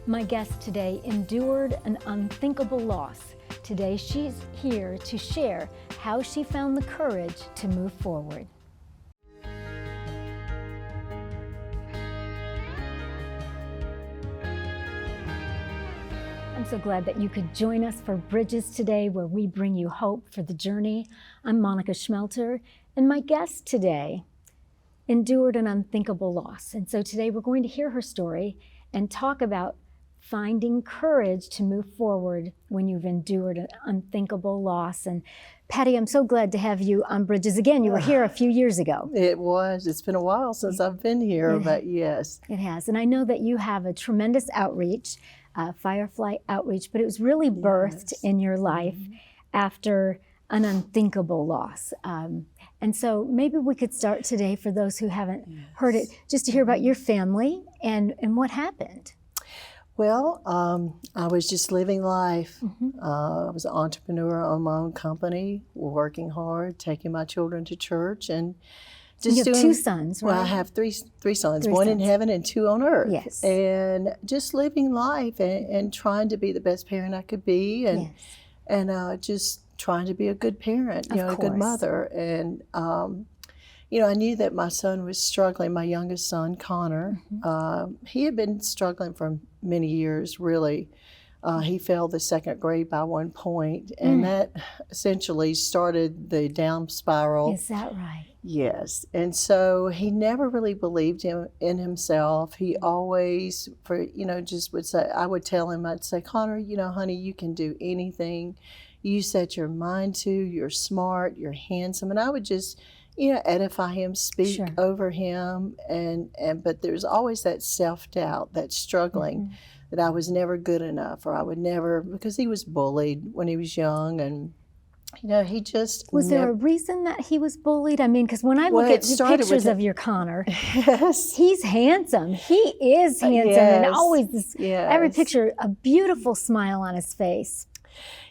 My guest today endured an unthinkable loss. Today she's here to share how she found the courage to move forward. I'm so glad that you could join us for Bridges today, where we bring you hope for the journey. I'm Monica Schmelter, and my guest today endured an unthinkable loss. And so today we're going to hear her story and talk about finding courage to move forward when you've endured an unthinkable loss. And Patti, I'm so glad to have you on Bridges again. You were here a few years ago. It's been a while since I've been here, but yes. It has. And I know that you have a tremendous outreach, Firefly outreach, but it was really birthed in your life after an unthinkable loss. And so maybe we could start today, for those who haven't heard it, just to hear about your family and what happened. Well, I was just living life. I was an entrepreneur, on my own company, working hard, taking my children to church, and just you have two sons, right? Well, I have three sons, one in heaven and two on earth. Yes. And just living life and trying to be the best parent I could be, and just trying to be a good parent, a good mother. And I knew that my son was struggling, my youngest son, Connor. He had been struggling for many years, really. He failed the second grade by one point, and that essentially started the down spiral. Is that right? Yes. And so he never really believed in himself. He always, just would say, I'd say, Connor, honey, you can do anything you set your mind to. You're smart, you're handsome. And I would just edify him, speak over him, but there's always that self-doubt, that struggling that I was never good enough, or I would never, because he was bullied when he was young, and he just was there a reason that he was bullied? I mean, because when I look at the pictures of your Connor, he's handsome. He is handsome, and always this every picture, a beautiful smile on his face.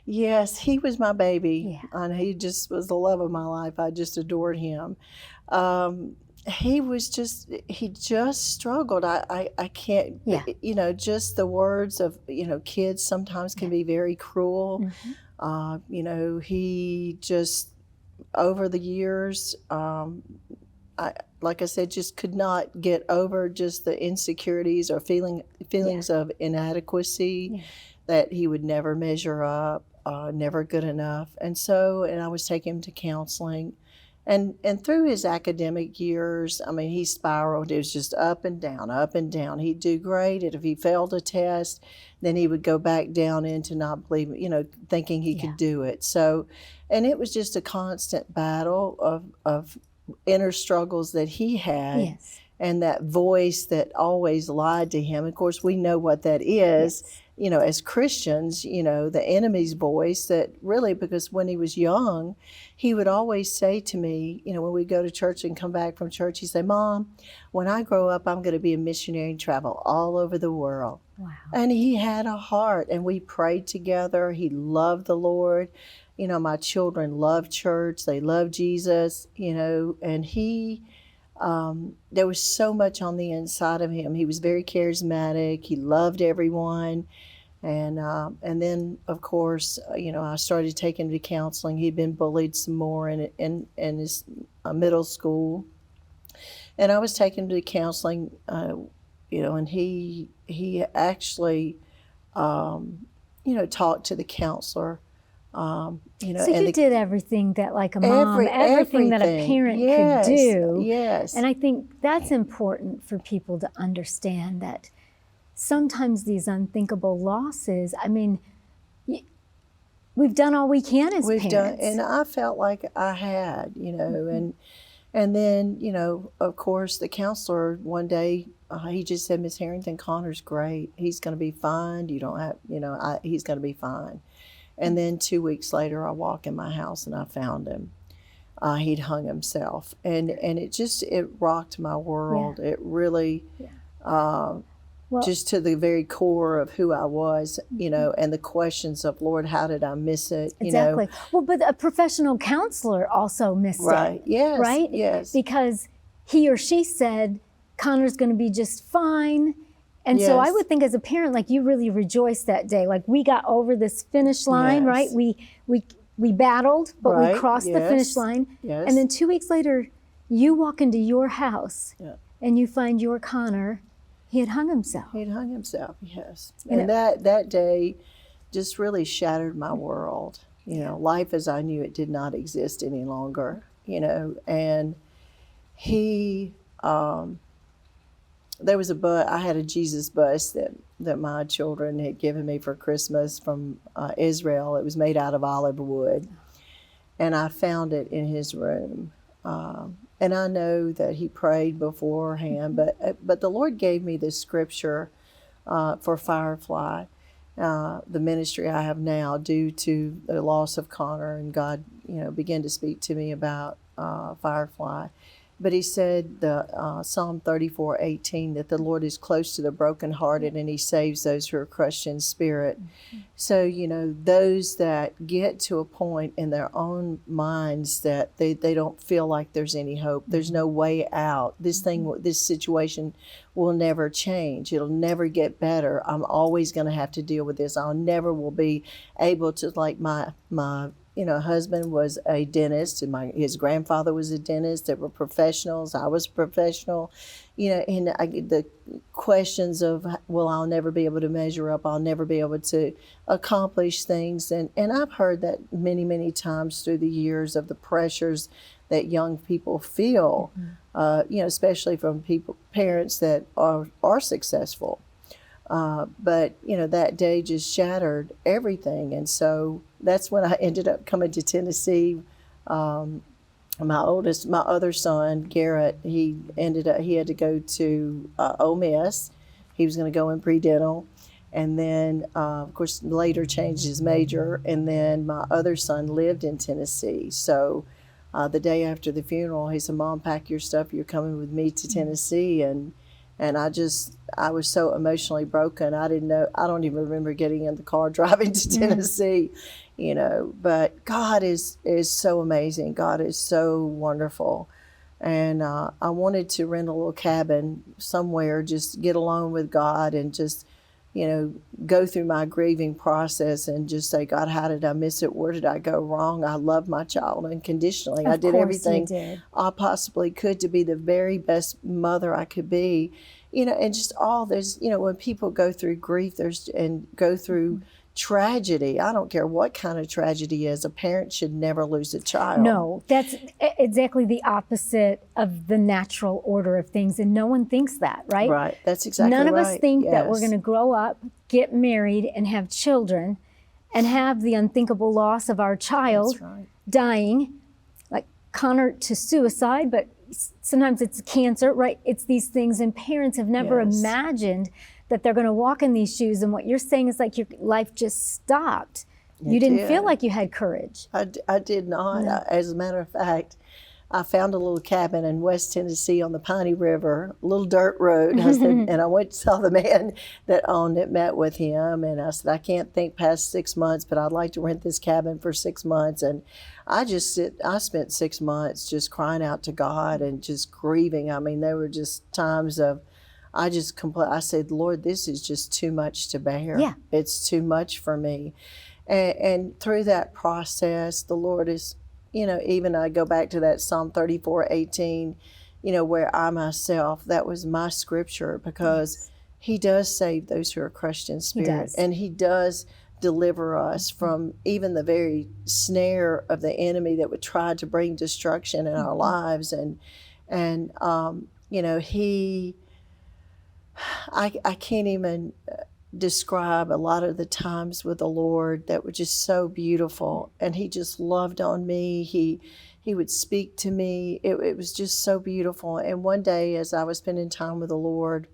Yes, he was my baby, and he just was the love of my life. I just adored him. He just struggled. I can't, just the words of, kids sometimes can be very cruel. He just, over the years, like I said, just could not get over just the insecurities or feelings of inadequacy, that he would never measure up. Never good enough. And I was taking him to counseling. And through his academic years, I mean, he spiraled. It was just up and down, up and down. He'd do great, and if he failed a test, then he would go back down into not believing, thinking he could do it. So, and it was just a constant battle of inner struggles that he had, and that voice that always lied to him. Of course, we know what that is. As Christians, the enemy's voice, that really, because when he was young, he would always say to me, when we go to church and come back from church, he'd say, Mom, when I grow up, I'm going to be a missionary and travel all over the world. Wow. And he had a heart, and we prayed together. He loved the Lord. My children love church. They love Jesus, and he... there was so much on the inside of him. He was very charismatic. He loved everyone. And then, of course, I started taking him to counseling. He'd been bullied some more in his middle school. And I was taking him to counseling, and he actually, talked to the counselor. So you did everything that, like a mom, everything that a parent could do. Yes. And I think that's important for people to understand, that sometimes these unthinkable losses, I mean, we've done all we can as parents. And I felt like I had, and then, of course, the counselor one day, he just said, Miss Harrington, Connor's great. He's going to be fine. You don't have, he's going to be fine. And then 2 weeks later, I walk in my house and I found him. He'd hung himself. And it rocked my world. It really, just to the very core of who I was, and the questions of, Lord, how did I miss it? Exactly. Well, but a professional counselor also missed it. Yes. Right? Yes. Because he or she said, Connor's going to be just fine. And so I Yes. would think as a parent, like you really rejoiced that day. Like we got over this finish line, right? Yes. We battled, but we Right. crossed the finish Yes. line. Yes. And then 2 weeks later, you walk into your house Yeah. and you find your Connor, he had hung himself. He'd hung himself, yes. And And that day just really shattered my world. You know, life as I knew it did not exist any longer, you know. And he, there was a bus, I had a Jesus bus that my children had given me for Christmas from Israel. It was made out of olive wood. And I found it in his room. And I know that he prayed beforehand, but the Lord gave me this scripture for Firefly, the ministry I have now, due to the loss of Connor, and God, began to speak to me about Firefly. But he said, the Psalm 34:18, that the Lord is close to the brokenhearted and he saves those who are crushed in spirit. So, those that get to a point in their own minds that they don't feel like there's any hope, there's no way out, this situation will never change, it'll never get better, I'm always going to have to deal with this, I never will be able to, like my husband was a dentist, and his grandfather was a dentist. They were professionals. I was a professional, and the questions of, well, I'll never be able to measure up. I'll never be able to accomplish things. And I've heard that many, many times through the years of the pressures that young people feel, especially from parents that are successful. But that day just shattered everything. And so that's when I ended up coming to Tennessee. My other son, Garrett, he had to go to Ole Miss. He was going to go in pre-dental. And then, of course, later changed his major. And then my other son lived in Tennessee. So the day after the funeral, he said, Mom, pack your stuff. You're coming with me to Tennessee. And I was so emotionally broken. I don't even remember getting in the car driving to Tennessee, but God is so amazing. God is so wonderful. And I wanted to rent a little cabin somewhere, just get alone with God and just, go through my grieving process and just say, God, how did I miss it? Where did I go wrong? I love my child unconditionally. I did everything I possibly could to be the very best mother I could be, and just all this, when people go through grief, and go through tragedy, I don't care what kind of tragedy is, a parent should never lose a child. No, that's exactly the opposite of the natural order of things, and no one thinks that, right? Right, that's exactly right. None of us think that we're Yes. going to grow up, get married, and have children, and have the unthinkable loss of our child That's right. dying, like Connor to suicide, but sometimes it's cancer, right? It's these things, and parents have never Yes. imagined that they're going to walk in these shoes, and what you're saying is like your life just stopped. It You didn't did. feel like you had courage. I did not. No. As a matter of fact, I found a little cabin in West Tennessee on the Piney River, a little dirt road. I said, and I went to saw the man that owned it, met with him, and I said, I can't think past 6 months, but I'd like to rent this cabin for 6 months. And I spent 6 months just crying out to God and just grieving. I mean, there were just times of, I said, Lord, this is just too much to bear. Yeah. It's too much for me. And through that process, the Lord is, even I go back to that Psalm 34:18, where I myself, that was my scripture, because he does save those who are crushed in spirit. does. And he does deliver us from even the very snare of the enemy that would try to bring destruction in our lives. And I can't even describe a lot of the times with the Lord that were just so beautiful, and he just loved on me. He would speak to me. It was just so beautiful. And one day, as I was spending time with the Lord,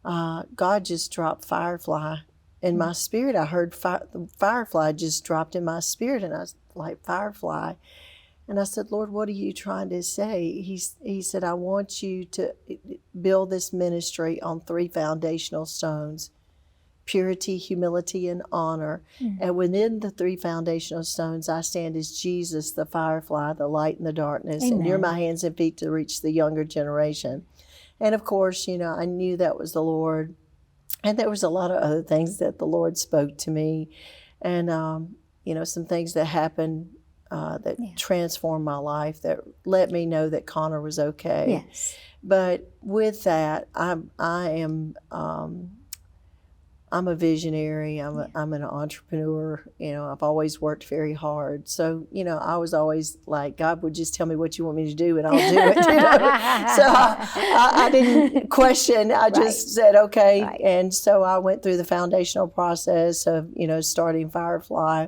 God just dropped Firefly in my spirit. I heard the Firefly just dropped in my spirit, and I was like, Firefly. And I said, Lord, what are you trying to say? He said, I want you to build this ministry on 3 foundational stones: purity, humility, and honor. And within the 3 foundational stones, I stand as Jesus, the Firefly, the light in the darkness. Amen. And you're my hands and feet to reach the younger generation. And of course, I knew that was the Lord. And there was a lot of other things that the Lord spoke to me, and some things that happened that transformed my life, that let me know that Connor was okay. Yes. But with that, I'm a visionary. I'm an entrepreneur. I've always worked very hard. So, I was always like, God would just tell me what you want me to do, and I'll do it. So I didn't question. I just said, okay. Right. And so I went through the foundational process of, starting Firefly.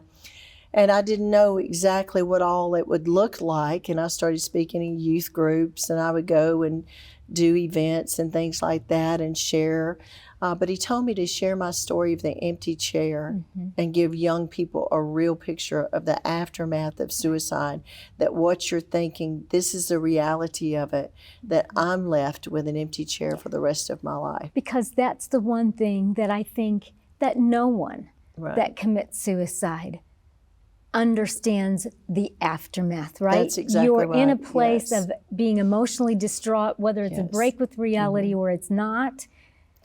And I didn't know exactly what all it would look like. And I started speaking in youth groups, and I would go and do events and things like that and share. But he told me to share my story of the empty chair and give young people a real picture of the aftermath of suicide, that what you're thinking, this is the reality of it, that I'm left with an empty chair for the rest of my life. Because that's the one thing that I think that no one that commits suicide understands the aftermath, right? That's exactly You're right. in a place of being emotionally distraught, whether it's a break with reality or it's not.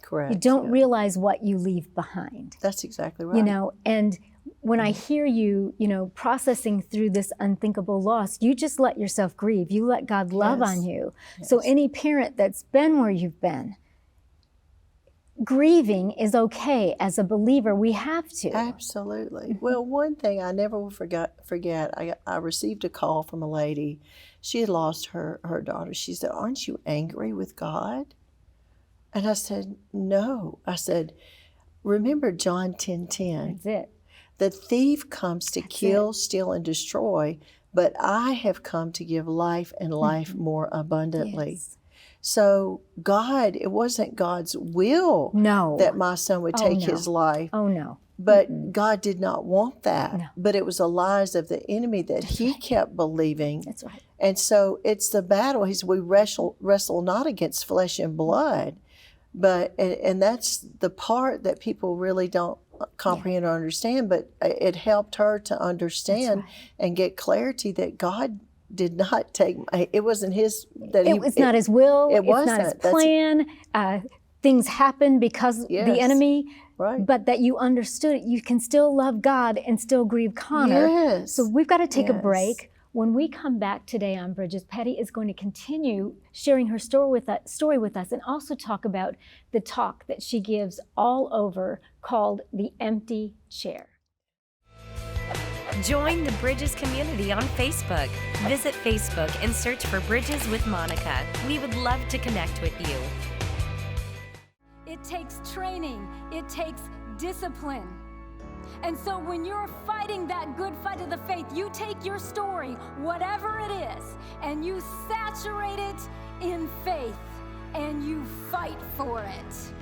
Correct. You don't realize what you leave behind. That's exactly right. And when I hear you, processing through this unthinkable loss, you just let yourself grieve. You let God love on you. So any parent that's been where you've been, grieving is okay. As a believer, we have to. Absolutely. Well, one thing I never will forget, I received a call from a lady. She had lost her daughter. She said, "Aren't you angry with God?" And I said, "No." I said, "Remember John 10:10. That's it. The thief comes to kill, steal, and destroy, but I have come to give life and life more abundantly." Yes. So God, it wasn't God's will that my son would take his life. Oh, no. But God did not want that. No. But it was the lies of the enemy that he kept believing. That's right. And so it's the battle. We wrestle not against flesh and blood, but and that's the part that people really don't comprehend or understand. But it helped her to understand and get clarity that God did not take. It wasn't his. It was not his will. It wasn't. Not his plan. Things happen because the enemy. Right. But that you understood it. You can still love God and still grieve Connor. Yes. So we've got to take a break. When we come back today on Bridges, Patti is going to continue sharing her story with us and also talk about the talk that she gives all over called The Empty Chair. Join the Bridges community on Facebook. Visit Facebook and search for Bridges with Monica. We would love to connect with you. It takes training. It takes discipline. And so when you're fighting that good fight of the faith, you take your story, whatever it is, and you saturate it in faith, and you fight for it.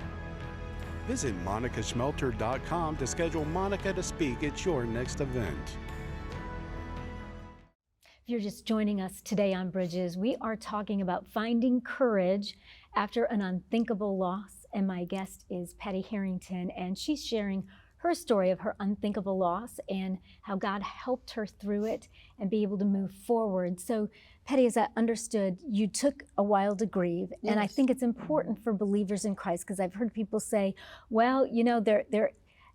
Visit monicaschmelter.com to schedule Monica to speak at your next event. If you're just joining us today on Bridges, we are talking about finding courage after an unthinkable loss. And my guest is Patti Harrington, and she's sharing her story of her unthinkable loss and how God helped her through it and be able to move forward. So, Patti, as I understood, you took a while to grieve, and I think it's important for believers in Christ, because I've heard people say, well,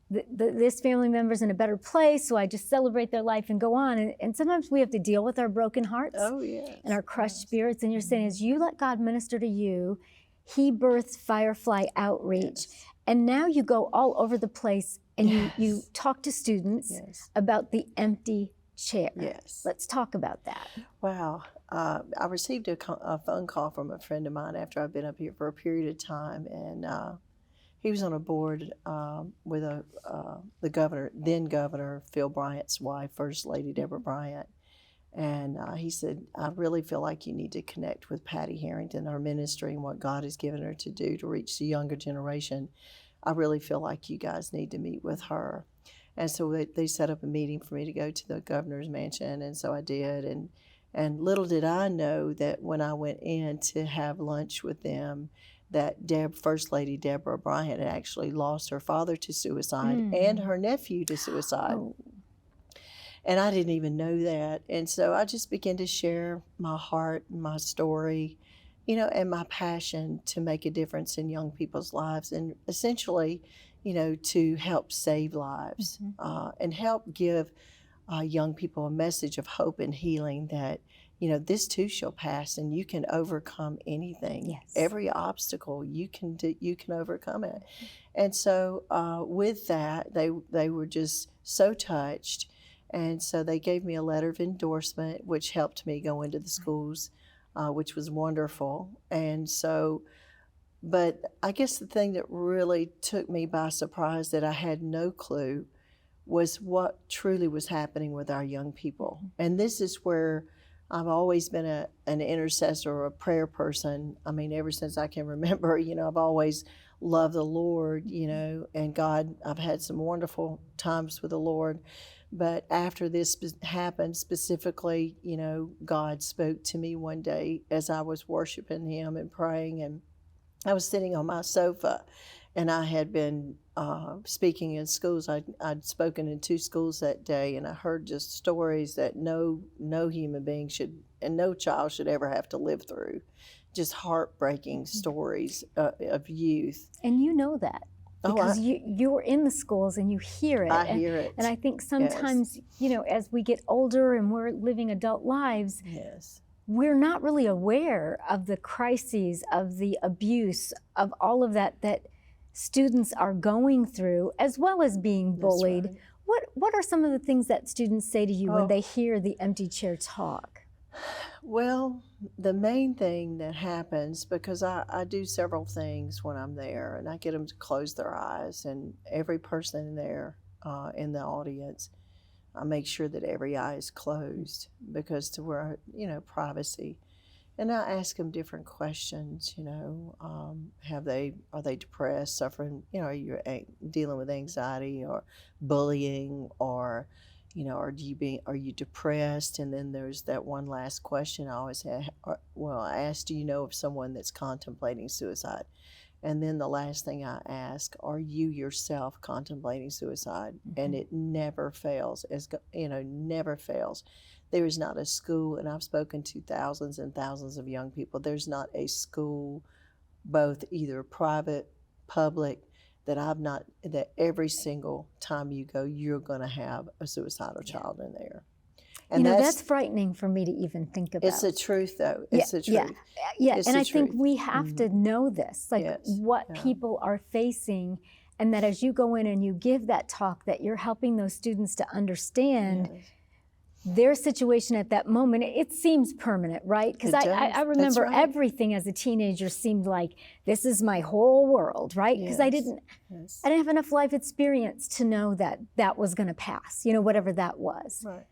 this family member's in a better place, so I just celebrate their life and go on. And sometimes we have to deal with our broken hearts and our crushed spirits. And you're saying, as you let God minister to you, He births Firefly Outreach. And now you go all over the place and you talk to students about the empty chair. Let's talk about that. Wow. I received a phone call from a friend of mine after I've been up here for a period of time, and he was on a board with the governor, then Governor Phil Bryant's wife, First Lady Deborah Bryant. And he said, "I really feel like you need to connect with Patti Harrington, her ministry, and what God has given her to do to reach the younger generation. I really feel like you guys need to meet with her." And so they set up a meeting for me to go to the governor's mansion, and so I did. And little did I know that when I went in to have lunch with them, that First Lady Deborah Bryant had actually lost her father to suicide and her nephew to suicide. And I didn't even know that. And so I just began to share my heart and my story. and my passion to make a difference in young people's lives, and essentially, to help save lives, and help give young people a message of hope and healing that, this too shall pass, and you can overcome anything. Yes. Every obstacle you can do, you can overcome it. And so with that, they were just so touched, and so they gave me a letter of endorsement, which helped me go into the schools, which was wonderful. And so, but I guess the thing that really took me by surprise, that I had no clue, was what truly was happening with our young people. And this is where I've always been an intercessor or a prayer person. I mean, ever since I can remember, I've always loved the Lord, and God. I've had some wonderful times with the Lord. But after this happened specifically, God spoke to me one day as I was worshiping Him and praying, and I was sitting on my sofa, and I had been speaking in schools. I'd spoken in 2 schools that day, and I heard just stories that no human being should, and no child should ever have to live through. Just heartbreaking stories of youth. And you know that. Because you're in the schools and you hear it. I hear it. And I think sometimes, as we get older and we're living adult lives, yes, we're not really aware of the crises, of the abuse, of all of that students are going through, as well as being bullied. That's right. What are some of the things that students say to you when they hear the empty chair talk? Well, the main thing that happens, because I do several things when I'm there, and I get them to close their eyes, and every person in there in the audience, I make sure that every eye is closed, because to where, privacy. And I ask them different questions, are they depressed, suffering, are you dealing with anxiety or bullying, or are you depressed? And then there's that one last question I always have. I ask, do you know of someone that's contemplating suicide? And then the last thing I ask, are you yourself contemplating suicide? And it never fails, never fails. There is not a school, and I've spoken to thousands and thousands of young people, there's not a school, both either private, public, that every single time you go, you're going to have a suicidal child in there. And that's frightening for me to even think about. It's the truth, though. It's the truth. Yeah. It's and the I think truth. we have to know this, what people are facing, and that as you go in and you give that talk, that you're helping those students to understand their situation at that moment. It seems permanent, right? Because I remember everything as a teenager seemed like, this is my whole world, right? Because I didn't have enough life experience to know that was going to pass, whatever that was. Right.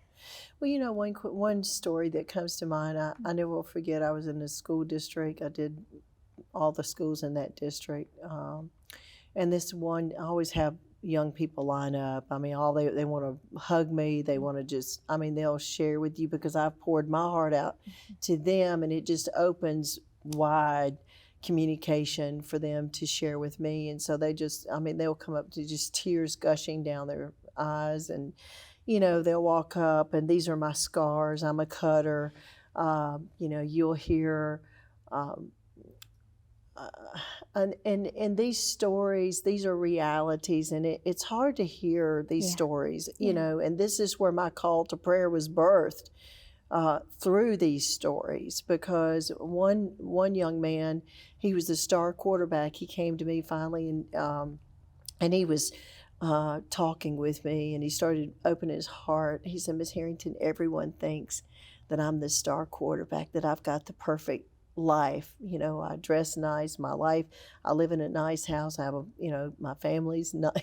Well, one story that comes to mind, I never will forget. I was in the school district. I did all the schools in that district. And this one, I always have young people line up. I mean, they want to hug me. They want to they'll share with you, because I've poured my heart out to them, and it just opens wide communication for them to share with me. And so they'll come up to just tears gushing down their eyes, and they'll walk up, and these are my scars. I'm a cutter. You'll hear, and these stories, these are realities, and it's hard to hear these stories, and this is where my call to prayer was birthed, through these stories, because one young man, he was the star quarterback. He came to me finally, and he was talking with me, and he started opening his heart. He said, "Miss Harrington, everyone thinks that I'm the star quarterback, that I've got the perfect life. I dress nice, my life, I live in a nice house, I have my family's not,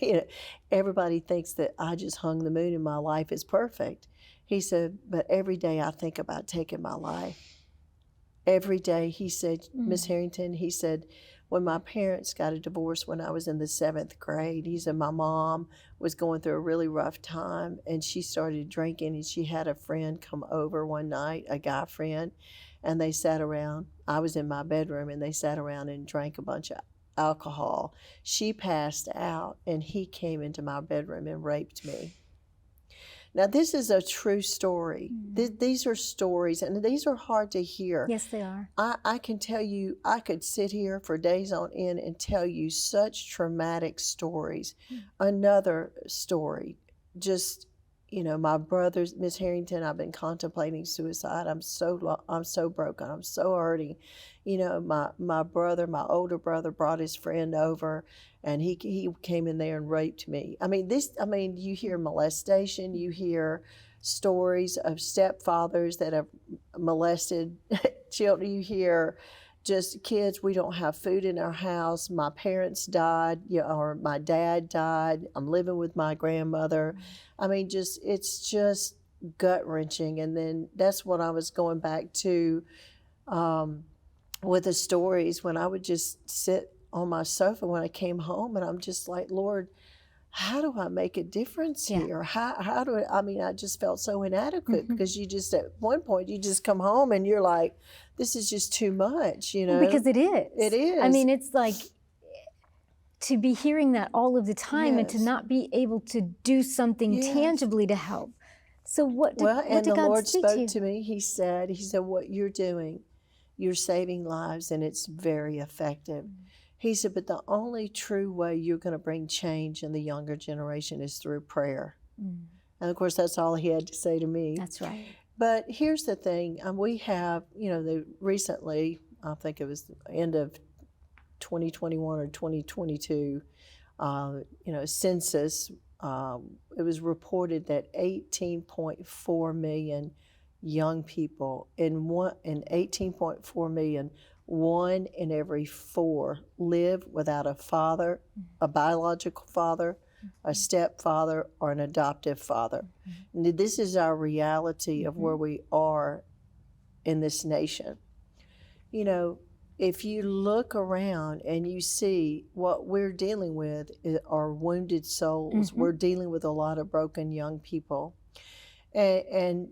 everybody thinks that I just hung the moon and my life is perfect." He said, "But every day I think about taking my life. Every day." He said, "Miss Harrington," he said, "when my parents got a divorce when I was in the 7th grade, he said, my mom was going through a really rough time, and she started drinking, and she had a friend come over one night, a guy friend, and they sat around. I was in my bedroom, and they sat around and drank a bunch of alcohol. She passed out, and he came into my bedroom and raped me." Now, this is a true story. These are stories, and these are hard to hear. Yes, they are. I can tell you, I could sit here for days on end and tell you such traumatic stories. Another story, just, my brother's, Miss Harrington, I've been contemplating suicide. I'm so broken. I'm so hurting. My brother, my older brother, brought his friend over, and he came in there and raped me. You hear molestation, you hear stories of stepfathers that have molested children. You hear just kids, we don't have food in our house. My parents died, or my dad died. I'm living with my grandmother. It's just gut-wrenching. And then that's what I was going back to with the stories, when I would just sit on my sofa when I came home, and I'm just like, Lord, how do I make a difference here? How do I just felt so inadequate, because you just, at one point, you just come home and you're like, this is just too much, Because it is. It is. It's like, to be hearing that all of the time, and to not be able to do something tangibly to help. So what did the God Lord speak spoke to to me. He said, what you're doing, you're saving lives, and it's very effective. He said, but the only true way you're going to bring change in the younger generation is through prayer. And of course, that's all he had to say to me. That's right. But here's the thing. We have, recently, I think it was the end of 2021 or 2022, census, it was reported that 18.4 million young people, in 18.4 million, 1 in every 4 live without a father, a biological father, a stepfather, or an adoptive father. And this is our reality of where we are in this nation. If you look around and you see what we're dealing with are wounded souls. We're dealing with a lot of broken young people. And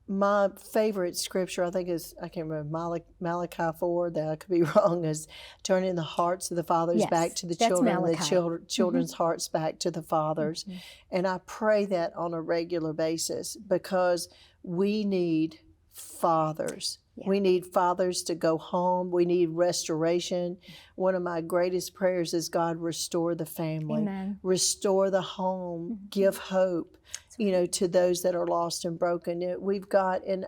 my favorite scripture, I think is, I can't remember, Malachi 4, that I could be wrong, is turning the hearts of the fathers back to the children, and the children's hearts back to the fathers. And I pray that on a regular basis, because we need fathers. We need fathers to go home. We need restoration. One of my greatest prayers is, God, restore the family. Amen. Restore the home. Give hope, to those that are lost and broken. We've got, and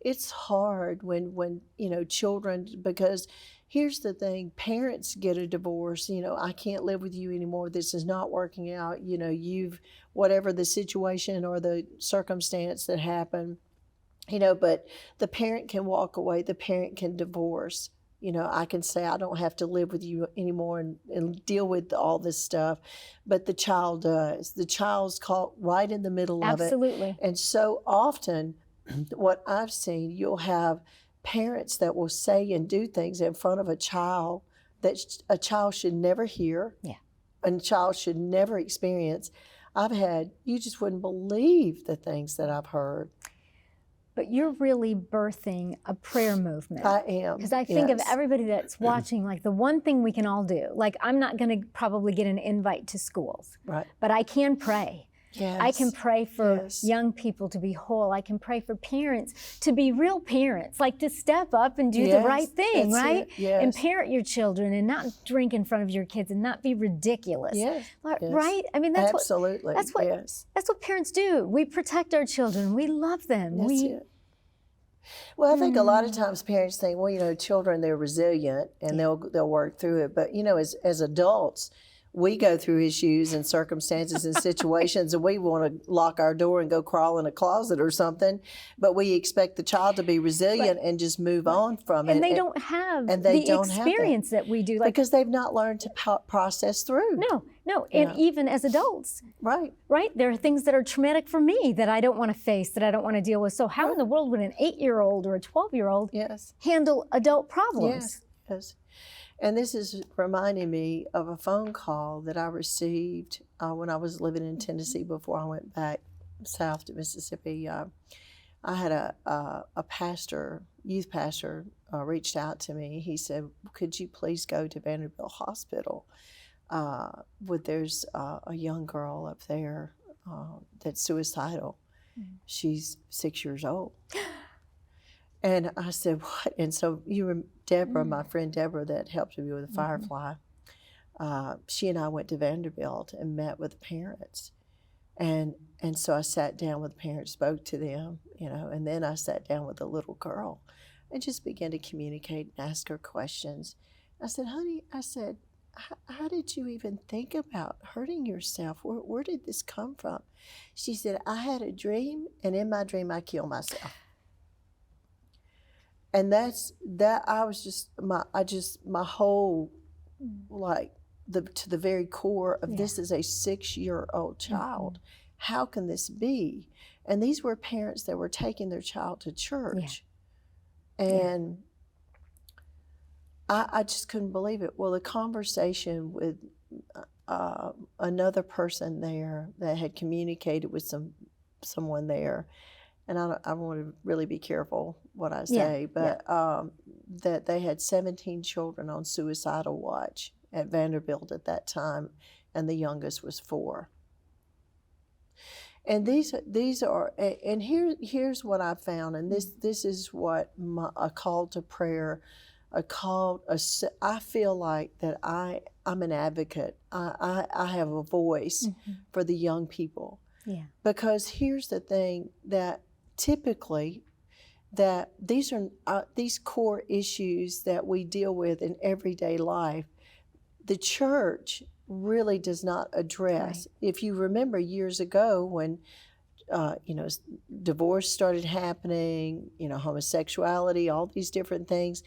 it's hard when children, because here's the thing, parents get a divorce, I can't live with you anymore. This is not working out. You've, whatever the situation or the circumstance that happened, but the parent can walk away, the parent can divorce. I can say, I don't have to live with you anymore and deal with all this stuff, but the child does. The child's caught right in the middle of it. Absolutely. And so often, what I've seen, you'll have parents that will say and do things in front of a child that a child should never hear, and a child should never experience. You just wouldn't believe the things that I've heard. But you're really birthing a prayer movement. I am. Because I think of everybody that's watching, like, the one thing we can all do, like, I'm not going to probably get an invite to schools, right? But I can pray. Yes. I can pray for young people to be whole. I can pray for parents to be real parents, like to step up and do the right thing, right? Yes. And parent your children and not drink in front of your kids and not be ridiculous. Yes. Right? That's absolutely. That's what parents do. We protect our children. We love them. That's it. Well, I think a lot of times parents think, well, children, they're resilient and they'll work through it. But, as adults, we go through issues and circumstances and situations, and we want to lock our door and go crawl in a closet or something, but we expect the child to be resilient and just move on from it. And they don't have the experience that we do. Because they've not learned to process through. No. And even as adults. Right. There are things that are traumatic for me that I don't want to face, that I don't want to deal with. So how in the world would an 8-year-old or a 12-year-old handle adult problems? Yes. And this is reminding me of a phone call that I received when I was living in Tennessee before I went back south to Mississippi. I had a pastor, youth pastor, reached out to me. He said, could you please go to Vanderbilt Hospital? There's a young girl up there that's suicidal. She's 6 years old. And I said, what? And so Deborah, my friend Deborah that helped me with the Firefly, she and I went to Vanderbilt and met with the parents. And so I sat down with the parents, spoke to them, and then I sat down with the little girl and just began to communicate and ask her questions. I said, honey, how did you even think about hurting yourself? Where did this come from? She said, I had a dream, and in my dream I killed myself. And I was just my whole, like, to the very core of this is a 6-year-old child. How can this be? And these were parents that were taking their child to church. And I just couldn't believe it. Well, the conversation with another person there that had communicated with someone there, and I want to really be careful what I say, but that they had 17 children on suicidal watch at Vanderbilt at that time, and the youngest was 4. And these are, and here's what I found, and this is what a call to prayer, I feel like that I'm an advocate. I have a voice for the young people. Yeah. Because here's the thing, that typically that these are these core issues that we deal with in everyday life, the church really does not address. Right. If you remember years ago when divorce started happening, homosexuality, all these different things,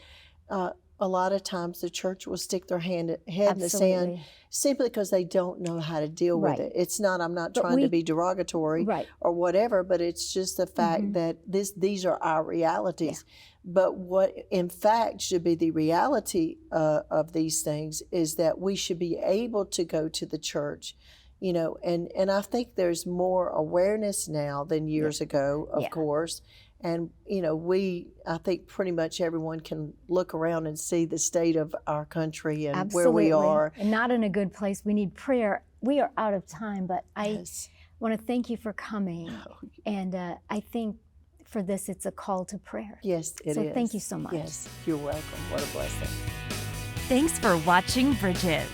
a lot of times the church will stick their head in the sand simply because they don't know how to deal with it. It's not, I'm not trying to be derogatory or whatever, but it's just the fact that these are our realities. Yeah. But what in fact should be the reality of these things is that we should be able to go to the church, and I think there's more awareness now than years ago, of course. And, I think pretty much everyone can look around and see the state of our country and where we are. And not in a good place. We need prayer. We are out of time, but I want to thank you for coming. And I think for this, it's a call to prayer. Yes, it is. So thank you so much. Yes, you're welcome. What a blessing. Thanks for watching Bridges.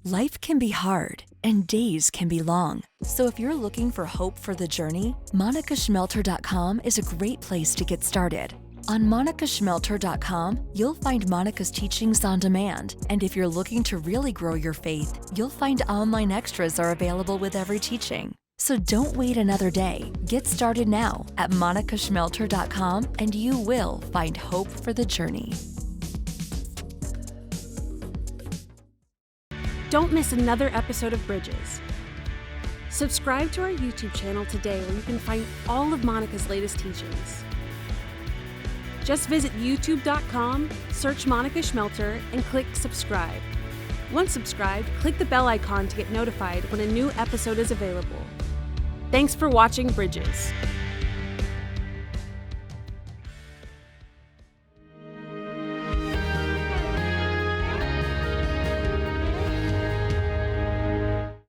Life can be hard and days can be long. So if you're looking for hope for the journey, MonicaSchmelter.com is a great place to get started. On MonicaSchmelter.com, you'll find Monica's teachings on demand. And if you're looking to really grow your faith, you'll find online extras are available with every teaching. So don't wait another day. Get started now at MonicaSchmelter.com and you will find hope for the journey. Don't miss another episode of Bridges. Subscribe to our YouTube channel today where you can find all of Monica's latest teachings. Just visit youtube.com, search Monica Schmelter, and click subscribe. Once subscribed, click the bell icon to get notified when a new episode is available. Thanks for watching Bridges.